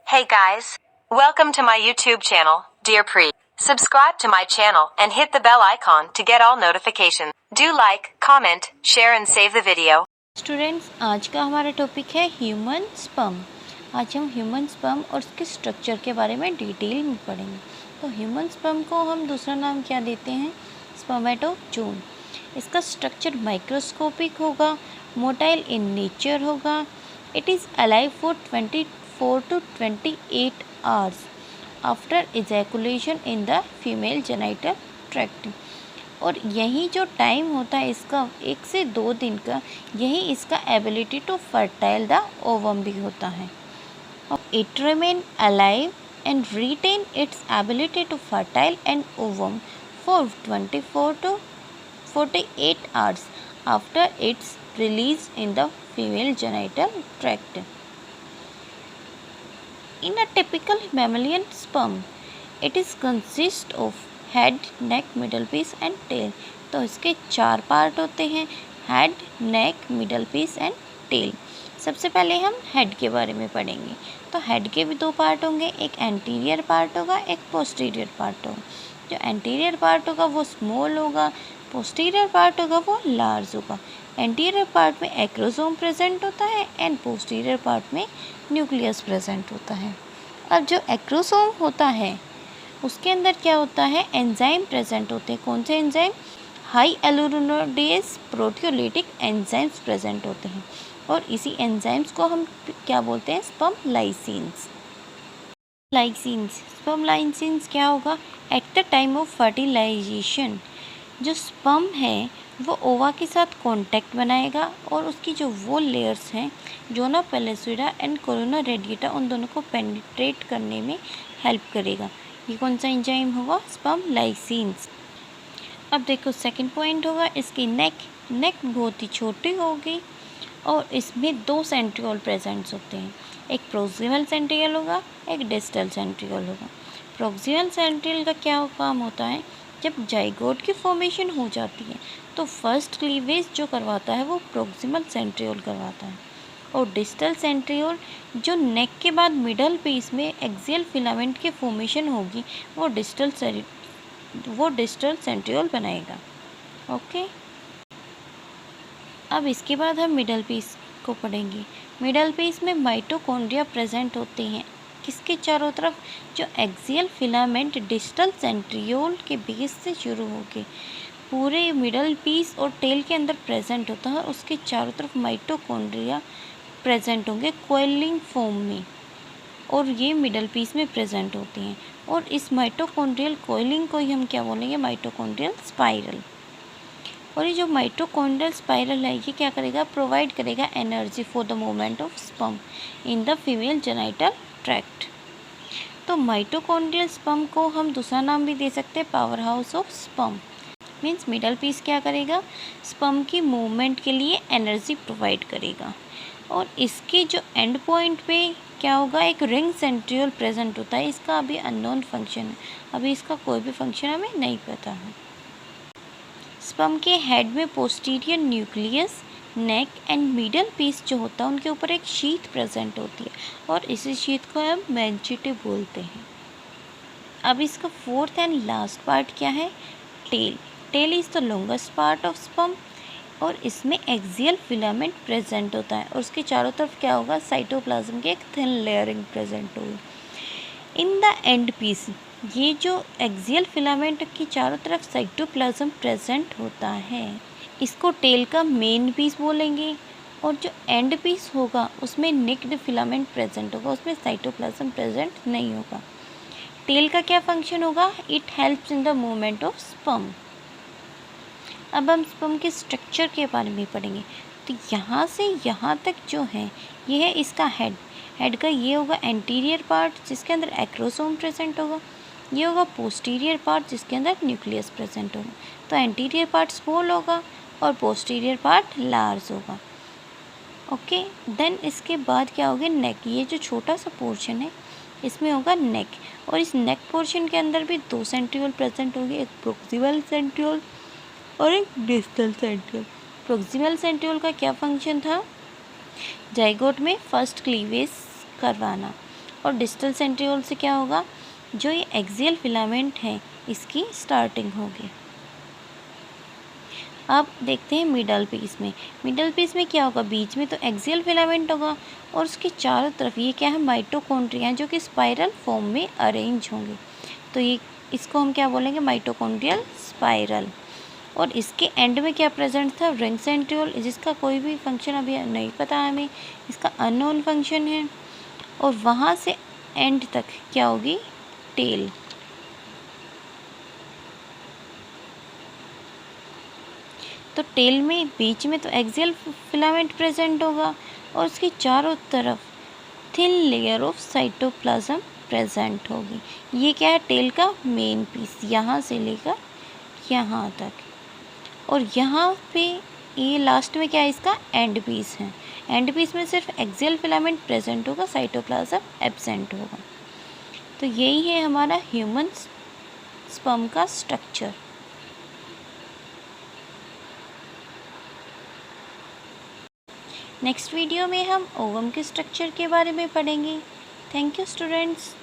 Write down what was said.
Hey guys, welcome to my YouTube channel, Dear Pre. Subscribe to my channel and hit the bell icon to get all notifications. Do like, comment, share and save the video. Students, आज का हमारा topic है human sperm. आज हम human sperm और उसके structure के बारे में डिटेल में पढ़ेंगे। तो ह्यूमन स्पर्म को हम दूसरा नाम क्या देते हैं? स्पर्मेटोजोन। इसका स्ट्रक्चर माइक्रोस्कोपिक होगा, मोटाइल इन नेचर होगा। It is alive for 24 to 28 hours after ejaculation in the female genital tract. और यही जो टाइम होता है इसका 1 से 2 दिन का, यही इसका ability to fertile the ovum भी होता है। It remain alive and retain its ability to fertile and ovum for 24 to 48 hours after its release in the female genital tract. In a typical mammalian sperm, it is consist of head, neck, middle piece and tail। तो इसके 4 part होते हैं, head, neck, middle piece and tail. सबसे पहले हम head के बारे में पढ़ेंगे। तो हेड के भी 2 पार्ट होंगे, एक एंटीरियर पार्ट होगा, एक पोस्टीरियर पार्ट होगा। जो एंटीरियर पार्ट होगा वो स्मॉल होगा, पोस्टीरियर पार्ट होगा वो लार्ज होगा। एंटीरियर पार्ट में एक्रोसोम प्रेजेंट होता है एंड पोस्टीरियर पार्ट में न्यूक्लियस प्रेजेंट होता है। अब जो एक्रोसोम होता है उसके अंदर क्या होता है? एंजाइम प्रेजेंट होते हैं। कौन से enzyme? Hyaluronidase proteolytic enzymes present होते हैं और इसी एंजाइम्स को हम क्या बोलते हैं? Sperm lysines. स्पर्म लाइसिन्स क्या होगा? At the time of fertilization जो स्पर्म है वो ओवा के साथ कांटेक्ट बनाएगा और उसकी जो वो लेयर्स हैं, जोना पेलेसुरा एंड कोरोना रेडिएटा, उन दोनों को पेनिट्रेट करने में हेल्प करेगा। ये कौन सा एंजाइम होगा? Sperm lysines. अब देखो सेकंड पॉइंट होगा इसकी नेक बहुत ही छोटी होगी और इसमें 2 सेंट्रियोल प्रेजेंट्स होते हैं। एक प्रोक्सिमल सेंट्रियोल होगा, एक डिस्टल सेंट्रियोल होगा। प्रोक्सिमल सेंट्रियोल का क्या काम होता है? जब जाइगोट की फॉर्मेशन हो जाती है तो फर्स्ट क्लीवेज जो करवाता है वो प्रोक्सिमल सेंट्रियोल करवाता है और डिस्टल सेंट्रियोल जो नेक के बाद मिडल पीस में एक्सियल फिलामेंट की फॉर्मेशन होगी वो डिस्टल सेंट्रियोल बनाएगा। ओके, अब इसके बाद हम मिडल पीस को पढ़ेंगे। मिडल पीस में माइटोकॉन्ड्रिया प्रेजेंट होते हैं। किसके चारों तरफ? जो एक्सियल फिलामेंट डिस्टल सेंट्रियोल के बेस से शुरू होके पूरे मिडल पीस और टेल के अंदर प्रेजेंट होता है, उसके चारों तरफ माइटोकॉन्ड्रिया प्रेजेंट होंगे कोइलिंग फॉर्म में और ये मिडल पीस में प्रेजेंट होते हैं। और इस माइटोकॉन्ड्रियल कोइलिंग को ही हम क्या बोलेंगे? Mitochondrial spiral. और ये जो माइटोकॉन्ड्रियल स्पाइरल है ये क्या करेगा? प्रोवाइड करेगा energy for the movement of sperm in the female genital tract. तो माइटोकॉन्ड्रियल स्पर्म को हम दूसरा नाम भी दे सकते हैं, power house of sperm. Means middle piece क्या करेगा? स्पर्म की मूवमेंट के लिए एनर्जी प्रोवाइड करेगा। और इसके जो एंड पॉइंट पे क्या होगा? एक रिंग सेंट्रियोल प्रेजेंट होता है। इसका अभी अननोन फंक्शन है, अभी इसका कोई भी फंक्शन हमें नहीं पता है। स्पर्म के हेड में posterior nucleus, neck and middle piece जो होता है उनके ऊपर एक शीथ प्रेजेंट होती है और इसी शीथ को हम मैंचिटे बोलते हैं। अब इसका फोर्थ एंड लास्ट पार्ट क्या है? Tail is the longest part of sperm और इसमें एक्सियल फिलामेंट प्रेजेंट होता है और उसके चारों तरफ क्या होगा? साइटोप्लाज्म की एक थिन लेयरिंग प्रेजेंट होगी। इन द एंड पीस ये जो एक्सियल फिलामेंट की चारों तरफ साइटोप्लाज्म प्रेजेंट होता है इसको टेल का मेन पीस बोलेंगे और जो एंड पीस होगा उसमें निक्ड फिलामेंट प्रेजेंट होगा, उसमें साइटोप्लाज्म प्रेजेंट नहीं होगा। टेल का क्या फंक्शन होगा? It helps in the movement of sperm. अब हम स्पर्म के स्ट्रक्चर के बारे में पढ़ेंगे। तो यहाँ से यहाँ तक जो है ये है इसका हेड का ये होगा एंटीरियर पार्ट जिसके अंदर एक्रोसोम प्रेजेंट होगा। ये होगा पोस्टीरियर पार्ट जिसके अंदर न्यूक्लियस प्रेजेंट होगा। तो एंटीरियर पार्ट स्मॉल होगा और पोस्टीरियर पार्ट लार्ज होगा। ओके, देन इसके बाद क्या होगा? नेक। ये जो छोटा सा पोर्शन है इसमें होगा नेक और इस नेक पोर्शन के अंदर भी 2 सेंट्रियोल प्रेजेंट होंगे, एक प्रोक्सिमल सेंट्रियोल और एक डिस्टल सेंट्रियोल। प्रोक्सिमल सेंट्रियोल का क्या फंक्शन था? जाइगोट में फर्स्ट क्लीवेज करवाना और डिस्टल सेंट्रियोल से क्या होगा, जो ये एक्सियल फिलामेंट है इसकी स्टार्टिंग होगी। अब देखते हैं मिडल पीस में। मिडल पीस में क्या होगा, बीच में तो एक्सियल फिलामेंट होगा और उसके चारों तरफ ये क्या है, माइटोकॉन्ड्रिया, जो कि स्पाइरल फॉर्म में अरेंज होंगे। तो ये इसको हम क्या बोलेंगे, माइटोकॉन्ड्रियल स्पाइरल। और इसके एंड में क्या प्रेजेंट था, रिंग सेंट्रियोल, जिसका कोई भी फंक्शन अभी नहीं पता हमें, इसका अननोन फंक्शन है। और वहाँ से एंड तक क्या होगी, टेल। तो टेल में बीच में तो एक्सियल फिलामेंट प्रेजेंट होगा और उसके चारों तरफ thin layer of cytoplasm present होगी। ये क्या है, टेल का मेन पीस, यहाँ से लेकर यहाँ तक। और यहाँ पे ये लास्ट में क्या है, इसका एंड पीस है। एंड पीस में सिर्फ एक्सियल फिलामेंट प्रेजेंट होगा, साइटोप्लाज्म एब्सेंट होगा। तो यही है हमारा ह्यूमन स्पर्म का स्ट्रक्चर। नेक्स्ट वीडियो में हम ओवम के स्ट्रक्चर के बारे में पढ़ेंगे। Thank you students.